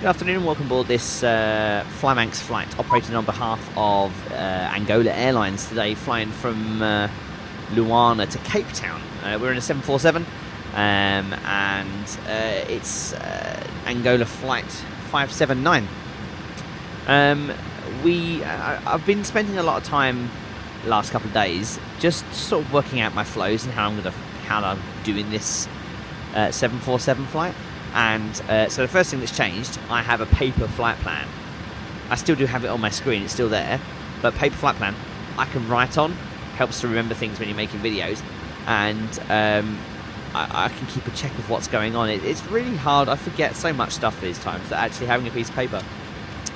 Good afternoon and welcome aboard this Flymanx flight operating on behalf of Angola Airlines today, flying from Luanda to Cape Town. We're in a 747 and it's Angola Flight 579. I've been spending a lot of time the last couple of days just sort of working out my flows and how I'm doing this 747 flight. And so the first thing that's changed, I have a paper flight plan. I still do have it on my screen, it's still there, but paper flight plan I can write on, helps to remember things when you're making videos, and I can keep a check of what's going on. It's really hard, I forget so much stuff these times, that actually having a piece of paper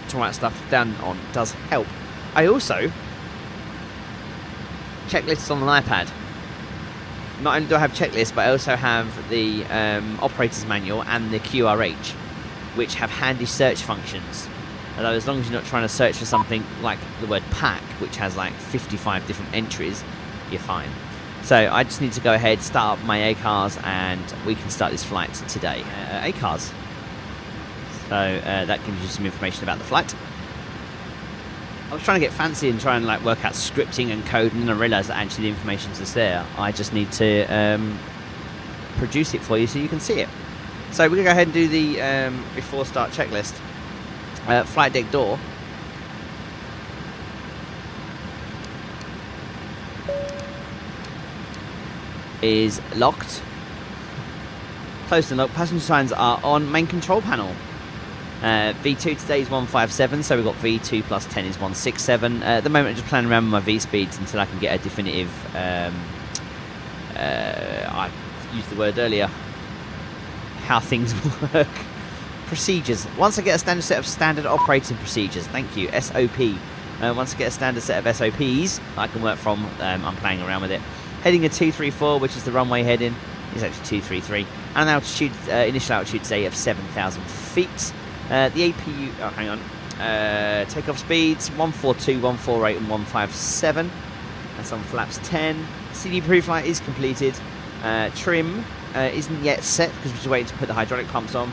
to write stuff down on does help. I also checklists on an iPad. Not only do I have checklists, but I also have the operator's manual and the QRH, which have handy search functions. Although as long as you're not trying to search for something like the word pack, which has like 55 different entries, you're fine. So I just need to go ahead, start up my ACARS, and we can start this flight today. ACARS. So that gives you some information about the flight. I was trying to get fancy and try and like work out scripting and code, and then I realised that actually the information's just there. I just need to produce it for you so you can see it. So we're going to go ahead and do the before start checklist. Flight deck door. Is locked. Closed and locked. Passenger signs are on. Main control panel. V2 today is 157, so we've got V2 plus 10 is 167. At the moment I'm just playing around with my V speeds until I can get a definitive, I used the word earlier, how things work. Procedures. Once I get a standard set of standard operating procedures, thank you, SOP. Once I get a standard set of SOPs I can work from, I'm playing around with it. Heading a 234, which is the runway heading, is actually 233. And an altitude, initial altitude today of 7,000 feet. The APU, oh hang on, takeoff speeds 142, 148 and 157. That's on flaps 10. CD pre-flight is completed. Trim isn't yet set because we're just waiting to put the hydraulic pumps on.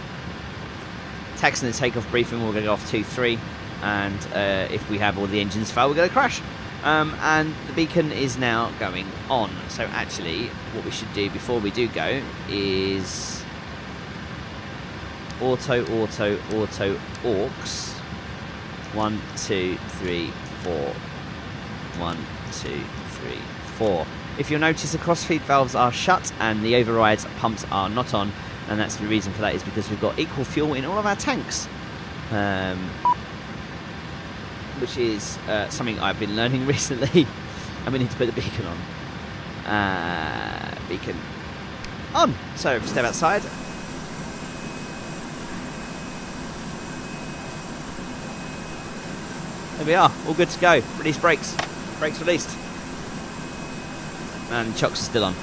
Taxi and the takeoff briefing, we're going to go off 2-3, and if we have all the engines fail, we're going to crash. And the beacon is now going on. So actually, what we should do before we do go is auto, aux. 1, 2, 3, 4. 1, 2, 3, 4. If you'll notice, the crossfeed valves are shut and the overrides pumps are not on, and that's the reason for that is because we've got equal fuel in all of our tanks, which is something I've been learning recently. And we need to put the beacon on. Beacon on. So if you step outside. There we are, all good to go. Release brakes. Brakes released. And chocks are still on.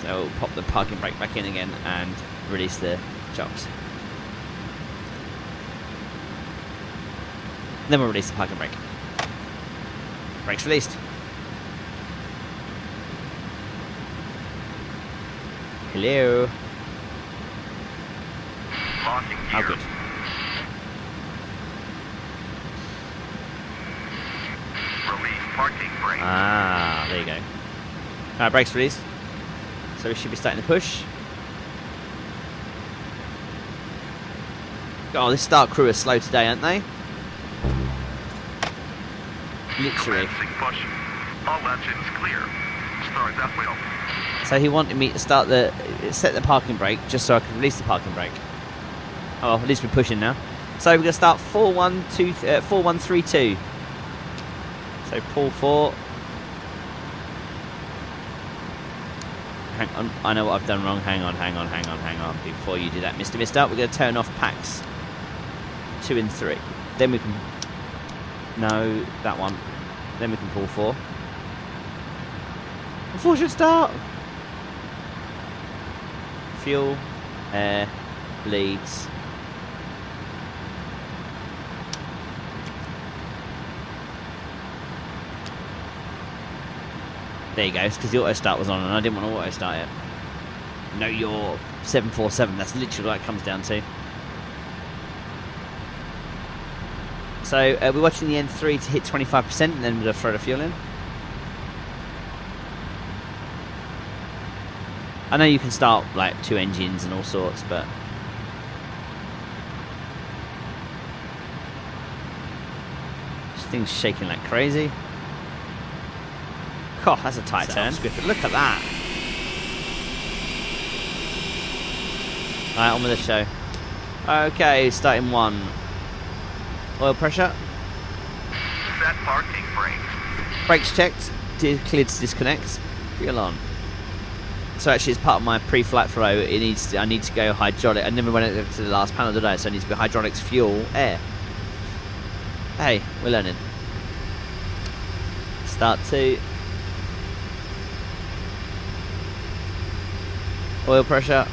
So we'll pop the parking brake back in again and release the chocks. Then we'll release the parking brake. Brakes released. Hello. How good. Ah, there you go. Brakes released. So we should be starting to push. Oh, this start crew is slow today, aren't they? Literally. All engines clear. Start that wheel. So he wanted me to set the parking brake just so I could release the parking brake. Oh well, at least we're pushing now. So we're going to start 4132. So pull 4. Hang on, I know what I've done wrong. Hang on. Before you do that, Mr. Mister, we're going to turn off packs 2 and 3. Then we can... No, that one. Then we can pull 4. The 4 should start. Fuel, air, leads. There you go, it's because the auto start was on and I didn't want to auto start it. Know your 747, that's literally what it comes down to. So we're watching the N3 to hit 25%, and then we'll throw the fuel in. I know you can start like 2 engines and all sorts, but this thing's shaking like crazy. God, that's a tight turn. Look at that. Alright, on with the show. Okay, starting 1. Oil pressure. Set parking brakes. Brakes checked. Cleared to disconnect. Fuel on. So actually, as part of my pre-flight flow, I need to go hydraulic. I never went to the last panel, did I? So I need to be hydraulics, fuel, air. Hey, we're learning. Start 2. Oil pressure.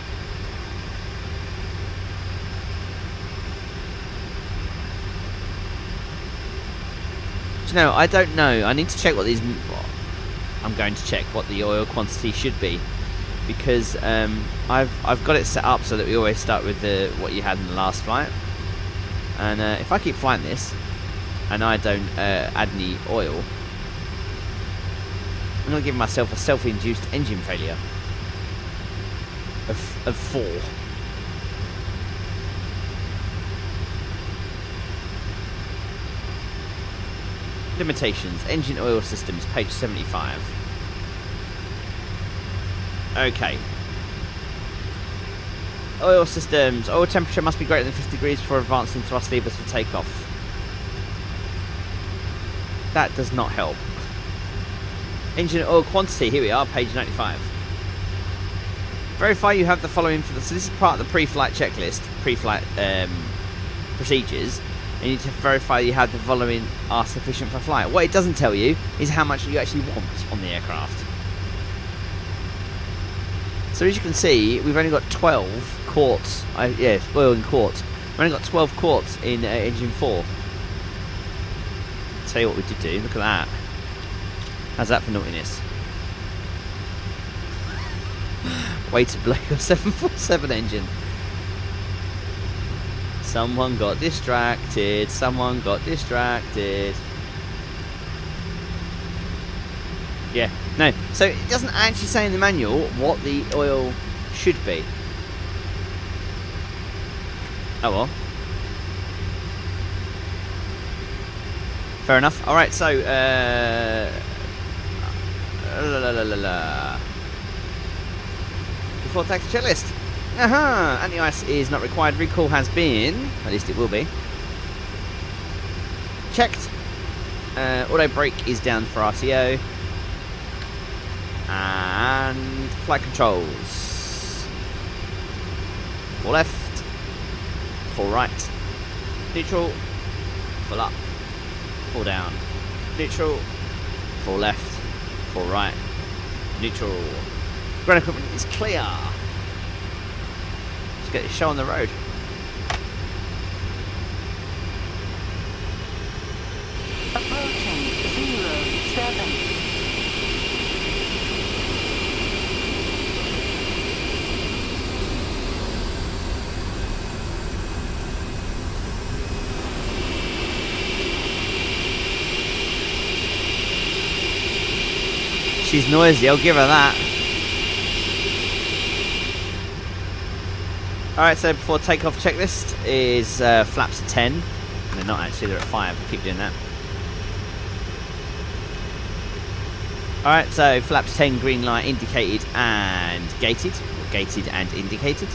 No, I don't know. I need to check what these. I'm going to check what the oil quantity should be, because I've got it set up so that we always start with what you had in the last flight. And if I keep flying this, and I don't add any oil, I'm going to give myself a self-induced engine failure of 4. Limitations, engine oil systems, page 75. Okay. Oil systems, oil temperature must be greater than 50 degrees before advancing thrust levers for takeoff. That does not help. Engine oil quantity, here we are, page 95. Verify you have the following for the. So this is part of the pre-flight checklist, pre-flight procedures. You need to verify you have the following are sufficient for flight. What it doesn't tell you is how much you actually want on the aircraft. So as you can see, we've only got 12 quarts. Yes, oil in quarts. We've only got 12 quarts in engine 4. I'll tell you what we did do. Look at that. How's that for naughtiness? Way to blow your 747 engine. Someone got distracted. Someone got distracted. Yeah, no. So it doesn't actually say in the manual what the oil should be. Oh well. Fair enough. All right. So before taxi checklist. Anti-ice is not required. Recall has been, at least it will be, checked. Auto brake is down for RTO. And flight controls. Full left. Full right. Neutral. Full up. Full down. Neutral. Full left. Full right. Neutral. Ground equipment is clear. Get this show on the road. Approaching 07. She's noisy, I'll give her that. Alright, so before takeoff checklist is flaps 10. They're not actually, they're at 5. I keep doing that. Alright, so flaps 10, green light indicated and gated. Or gated and indicated.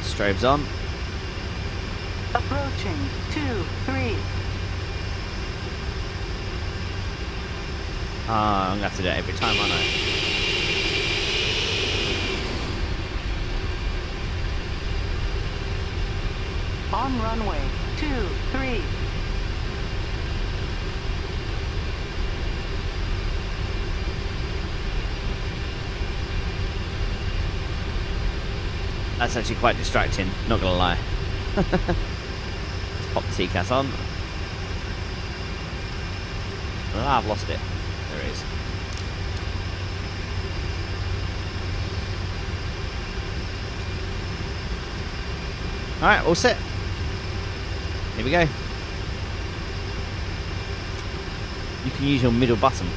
Strobes on. Approaching 23. Ah, I'm going to have to do it every time, aren't I? On runway 23. That's actually quite distracting, not going to lie. Let's pop the TCAS on. Ah, I've lost it. There it is. Alright, all set. Here we go. You can use your middle button.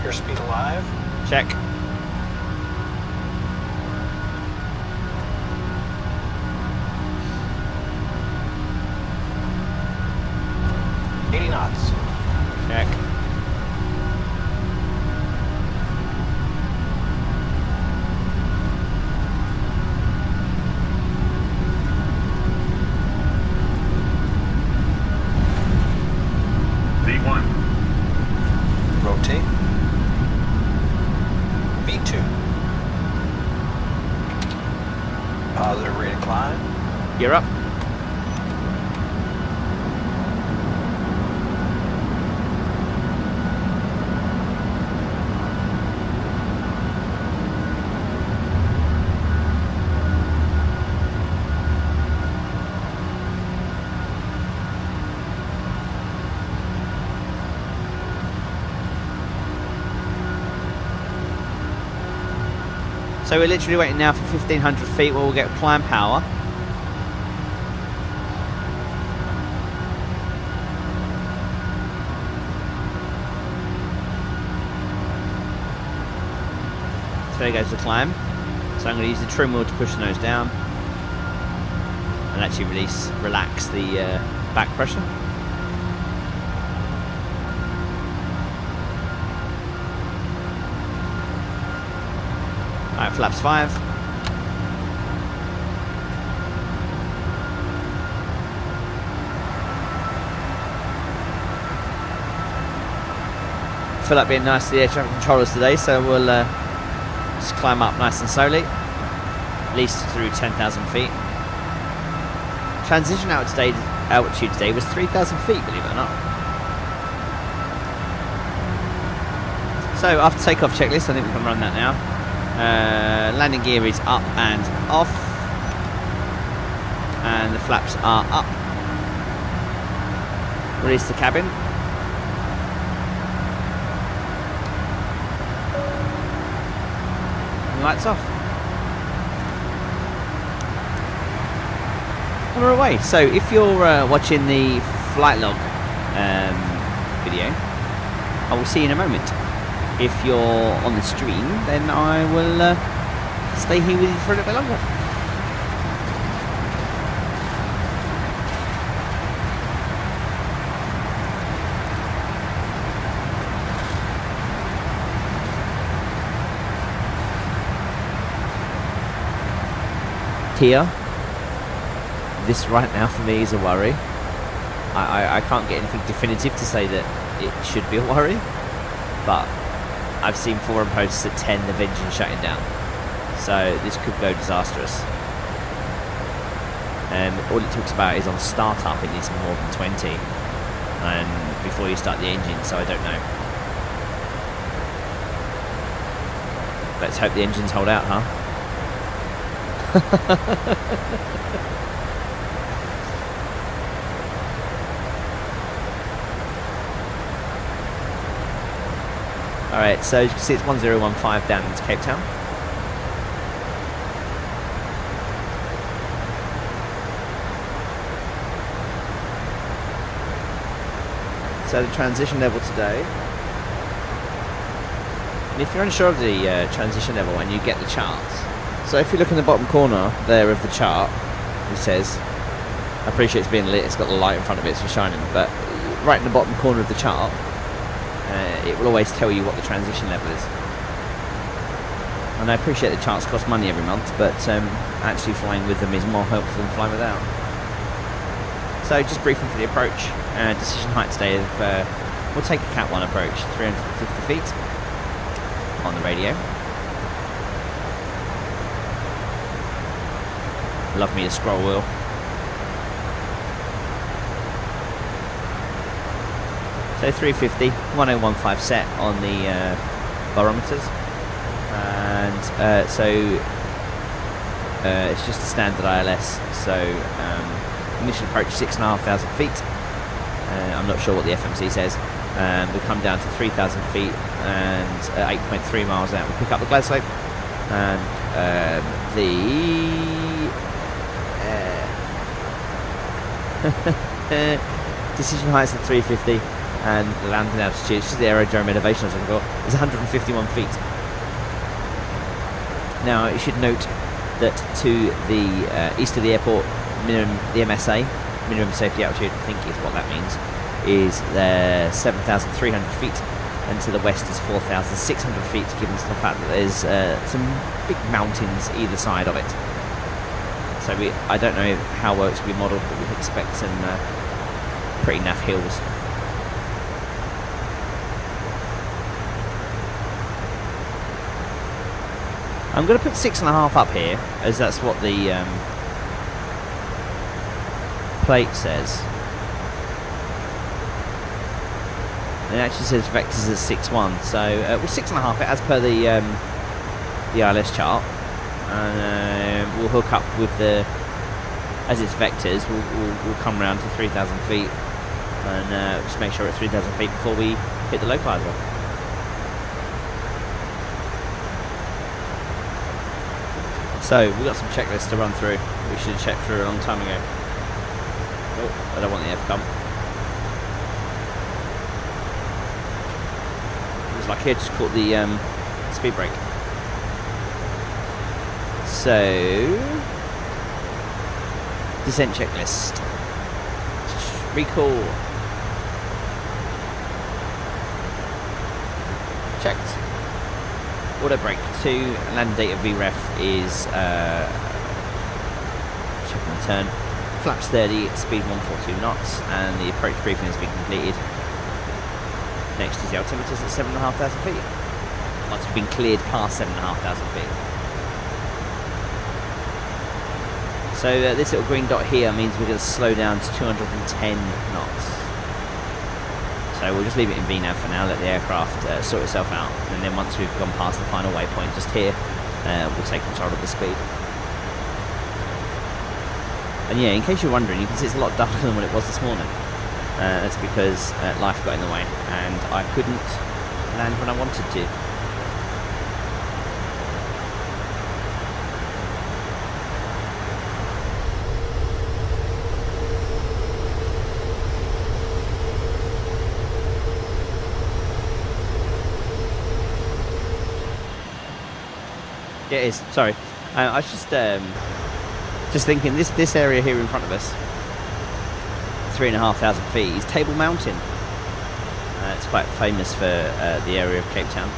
Airspeed alive. Check. Knots. Check. V1. Rotate. V2. Positive rate of climb. Gear up. So we're literally waiting now for 1500 feet where we'll get climb power. So there goes the climb. So I'm going to use the trim wheel to push the nose down and actually relax the back pressure. Alright, flaps 5. Feel like being nice to the air traffic controllers today, so we'll just climb up nice and slowly, at least through 10,000 feet. Transition altitude today was 3,000 feet, believe it or not. So after takeoff checklist, I think we can run that now. Landing gear is up and off, and the flaps are up. Release the cabin. And lights off. And we're away. So if you're watching the flight log video, I will see you in a moment. If you're on the stream, then I will stay here with you for a little bit longer. Tia, this right now for me is a worry. I can't get anything definitive to say that it should be a worry, but I've seen forum posts at 10 of engine shutting down, so this could go disastrous. All it talks about is on startup it needs more than 20, and before you start the engine, so I don't know. Let's hope the engines hold out, huh? Alright, so as you can see it's 1015 down into Cape Town. So the transition level today. And if you're unsure of the transition level and you get the charts. So if you look in the bottom corner there of the chart, it says, I appreciate it's being lit, it's got the light in front of it, so shining, but right in the bottom corner of the chart, it will always tell you what the transition level is. And I appreciate the charts cost money every month, but actually flying with them is more helpful than flying without. So just briefing for the approach. Decision height today of, we'll take a Cat 1 approach, 350 feet on the radio. Love me a scroll wheel. So 350, 1015 set on the barometers, and so It's just a standard ILS, so initial approach 6,500 feet. I'm not sure what the FMC says. We come down to 3,000 feet and 8.3 miles out. We pick up the glide slope, and the decision height is at 350, and the landing altitude, which is the aerodrome elevation I was looking for, is 151 feet. Now, you should note that to the east of the airport, the MSA, minimum safety altitude, I think is what that means, is 7,300 feet, and to the west is 4,600 feet, given the fact that there's some big mountains either side of it. So I don't know how well it's going to be modelled, but we expect some pretty naff hills. I'm going to put 6.5 up here, as that's what the plate says. It actually says vectors as 6.1, so well, 6.5 as per the ILS chart, and we'll hook up with the, as it's vectors, we'll come around to 3,000 feet, and just make sure we're at 3,000 feet before we hit the localizer. So we've got some checklists to run through. We should have checked through a long time ago. Oh, I don't want the F-comp. It was lucky I just caught the speed brake. So, descent checklist. Recall. Checked. Auto brake 2, landing date of VREF is check and return. Flaps 30, speed 142 knots, and the approach briefing has been completed. Next is the altimeters at 7,500 feet. Once we've been cleared past 7,500 feet. So this little green dot here means we're going to slow down to 210 knots. So we'll just leave it in VNAV for now, let the aircraft sort itself out, and then once we've gone past the final waypoint just here, we'll take control of the speed. And yeah, in case you're wondering, you can see it's a lot darker than what it was this morning. That's because life got in the way, and I couldn't land when I wanted to. Yeah, it is. Sorry, I was just thinking this area here in front of us, 3,500 feet, is Table Mountain. It's quite famous for the area of Cape Town.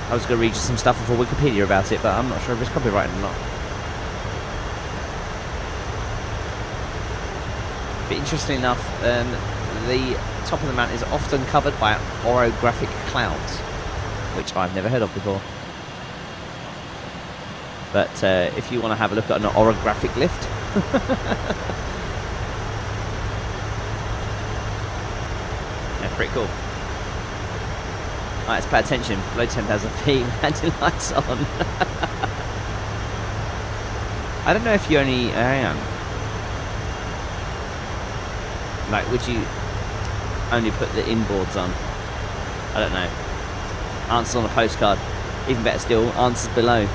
I was going to read you some stuff off of Wikipedia about it, but I'm not sure if it's copyrighted or not. But interestingly enough, the top of the mountain is often covered by orographic clouds, which I've never heard of before. But if you want to have a look at an orographic lift, yeah, pretty cool. Alright, let's pay attention. Below 10,000 feet, landing lights on. I don't know if you only like, would you only put the inboards on? I don't know. Answers on a postcard. Even better still, answers below.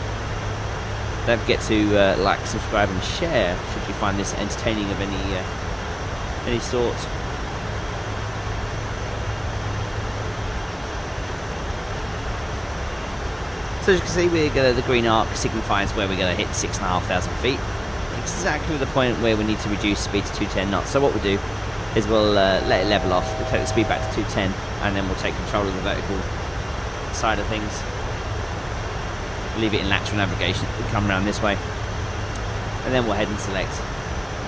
Don't forget to like, subscribe and share should you find this entertaining of any sort. So as you can see, the green arc signifies where we're going to hit 6,500 feet. Exactly the point where we need to reduce speed to 210 knots. So what we'll do is we'll let it level off. We'll take the speed back to 210, and then we'll take control of the vertical side of things. Leave it in lateral navigation, we'll come around this way, and then we'll head and select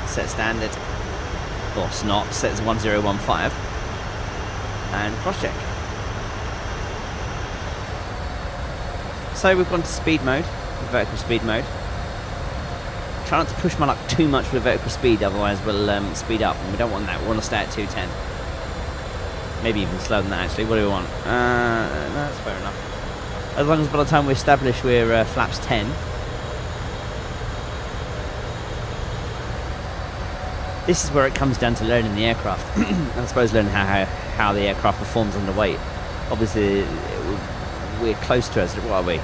set standard, or SNOT, set as 1015, and cross check. So we've gone to speed mode, vertical speed mode. Try not to push my luck too much with vertical speed, otherwise we'll speed up, and we don't want that. We want to stay at 210. Maybe even slower than that actually. What do we want? No, that's fair enough. As long as by the time we establish we're flaps 10, This is where it comes down to learning the aircraft. I suppose learning how the aircraft performs under weight. Obviously, we're close to us. What are we?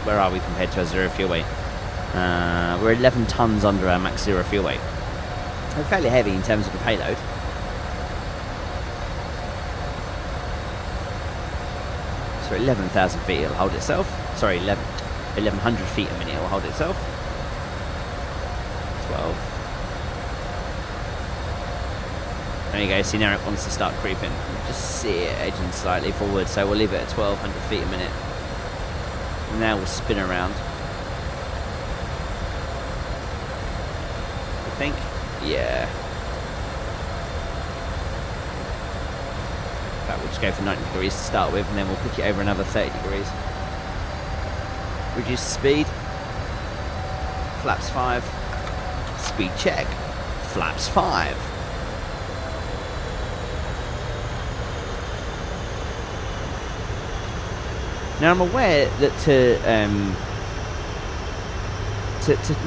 Where are we compared to our zero fuel weight? We're 11 tons under our max zero fuel weight. We're fairly heavy in terms of the payload. So 11,000 feet it'll hold itself. Sorry, 1,100 feet a minute it'll hold itself. 12. There you go, see now it wants to start creeping. Just see it edging slightly forward, so we'll leave it at 1,200 feet a minute. And now we'll spin around. I think? Yeah. In fact, we'll just go for 90 degrees to start with, and then we'll pick it over another 30 degrees. Reduce the speed. Flaps 5. Speed check. Flaps 5. Now I'm aware that to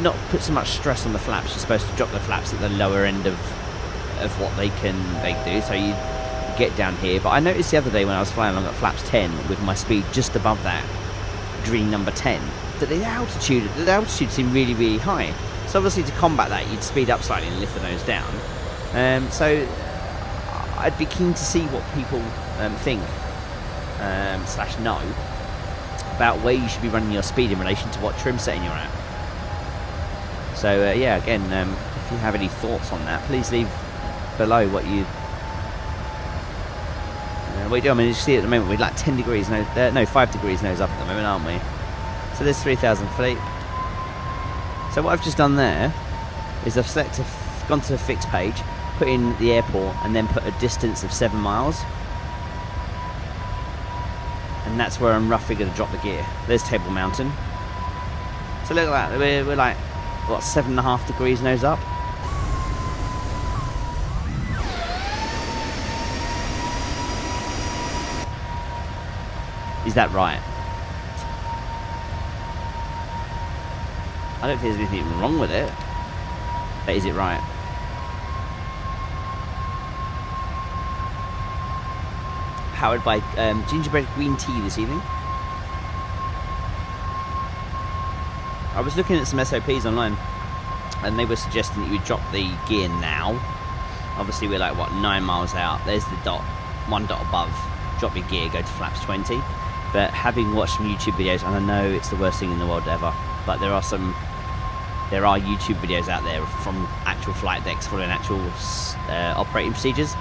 not put so much stress on the flaps, you're supposed to drop the flaps at the lower end of what they do. So you get down here. But I noticed the other day when I was flying along at flaps 10 with my speed just above that green number 10, that the altitude seemed really, really high. So obviously to combat that, you'd speed up slightly and lift the nose down. So I'd be keen to see what people think / know about where you should be running your speed in relation to what trim setting you're at. So yeah, again, if you have any thoughts on that, please leave below what you do. I mean, you see at the moment we're like 10 degrees, 5 degrees nose up at the moment, aren't we? So there's 3,000 feet. So what I've just done there is I've gone to the fixed page, put in the airport, and then put a distance of 7 miles. And that's where I'm roughly going to drop the gear. There's Table Mountain. So look at that, we're like, what, 7.5 degrees nose up? Is that right? I don't think there's anything wrong with it. But is it right? Powered by gingerbread green tea this evening. I was looking at some SOPs online, and they were suggesting that you would drop the gear now. Obviously we're like, what, 9 miles out. There's the dot, 1 dot above. Drop your gear, go to flaps 20. But having watched some YouTube videos, and I know it's the worst thing in the world ever, but there are YouTube videos out there from actual flight decks following actual operating procedures,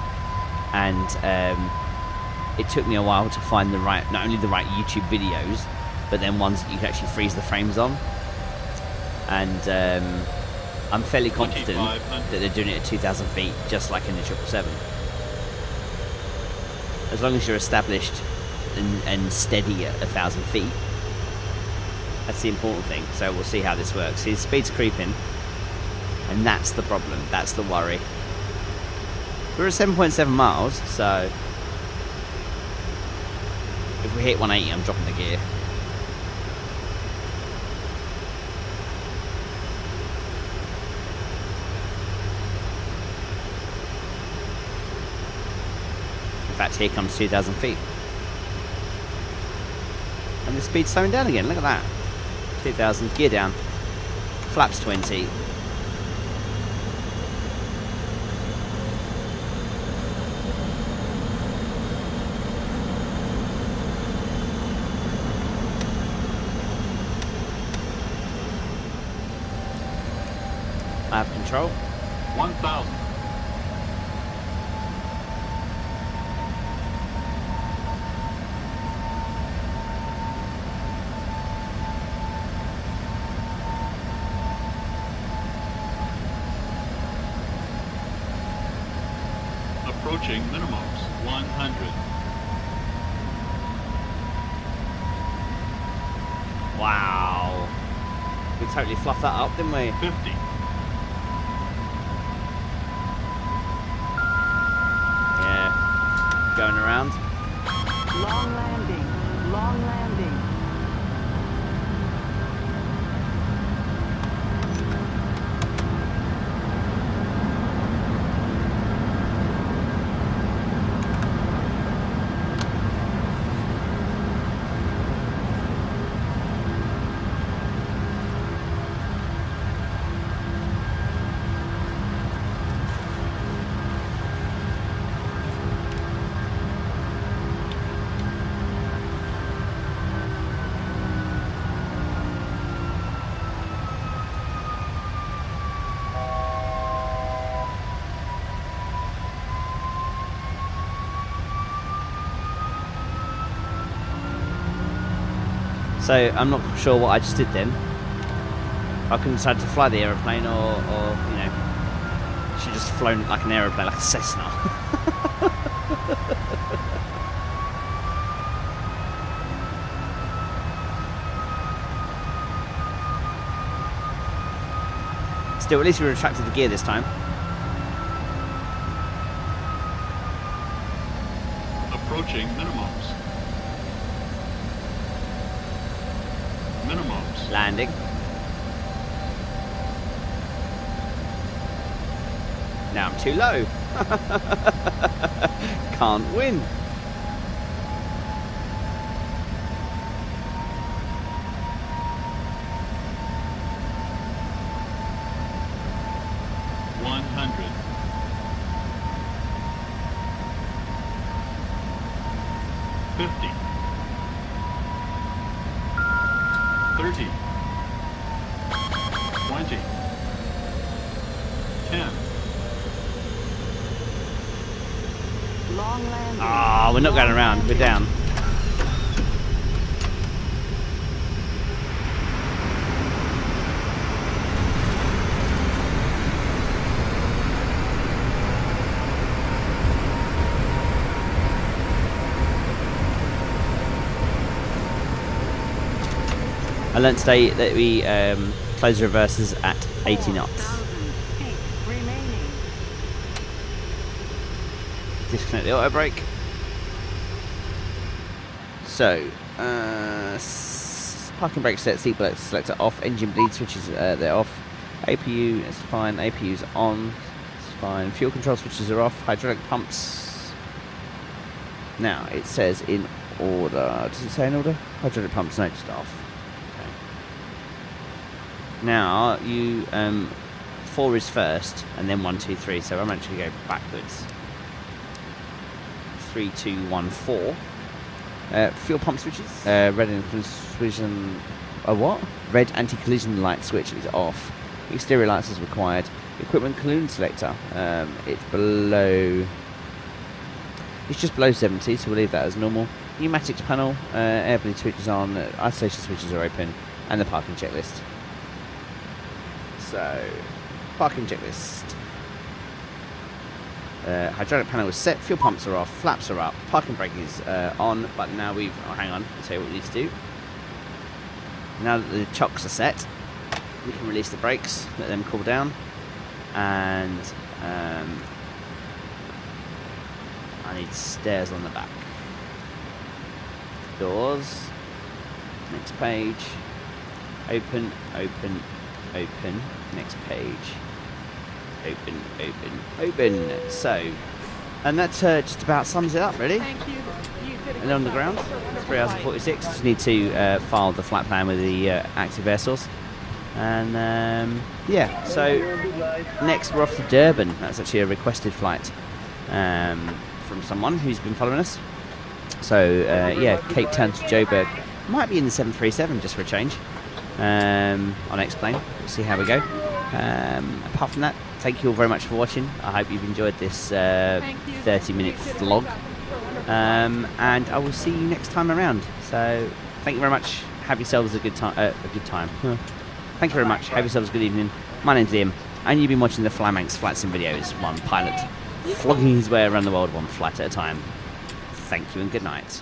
and it took me a while to find not only the right YouTube videos, but then ones that you can actually freeze the frames on. And I'm fairly confident that they're doing it at 2,000 feet, just like in the 777. As long as you're established and steady at 1,000 feet, that's the important thing. So we'll see how this works. See, the speed's creeping, and that's the problem. That's the worry. We're at 7.7 miles, so if we hit 180, I'm dropping the gear. In fact, here comes 2,000 feet. And the speed's slowing down again, look at that. 2,000, gear down. Flaps 20. I have control. 1,000. Approaching minimums. 100. Wow. We totally fluffed that up, didn't we? 50. Yeah. Going around. Long landing. Long landing. So I'm not sure what I just did then. I can decide to fly the aeroplane, or you know, should just flown it like an aeroplane, like a Cessna. Still, at least we retracted the gear this time. Approaching minimums. Minimums. Landing. Now I'm too low. Can't win. Ah, we're not going around. We're down. I learnt today that we close reverses at 80 knots. Disconnect the auto brake. So, parking brake set, seat belt selector off, engine bleed switches they're off, APU is fine, APU's on, it's fine, fuel control switches are off, hydraulic pumps. Now it says in order. Does it say in order? Hydraulic pumps, no, just off. Okay. Now you 4 is first, and then 1, 2, 3. So I'm actually going to go backwards. 3, 2, 1, 4. Fuel pump switches. Red anti-collision. What? Red anti-collision light switch is off. Exterior lights is required. Equipment coloon selector. It's below. It's just below 70, so we'll leave that as normal. Pneumatics panel. Air bleed switch is on. Isolation switches are open, and the parking checklist. So, parking checklist. Hydraulic panel is set, fuel pumps are off, flaps are up, parking brake is on, but now we've... Oh, hang on, I'll tell you what we need to do. Now that the chocks are set, we can release the brakes, let them cool down, and I need stairs on the back. Doors, next page, open, open, open, next page. Open, open, open. So, and that just about sums it up, really. And on the ground, 3 hours and 46. Just need to file the flight plan with the active air source. And yeah, so next we're off to Durban. That's actually a requested flight from someone who's been following us. So yeah, Cape Town to Joburg. Might be in the 737 just for a change. On X-Plane. We'll see how we go. Apart from that, thank you all very much for watching. I hope you've enjoyed this 30-minute vlog, and I will see you next time around. So thank you very much. Have yourselves a good time. Thank you very much. Have yourselves a good evening. My name's Liam, and you've been watching the Flymanx Flight Sim videos. One pilot flogging his way around the world, one flight at a time. Thank you and good night.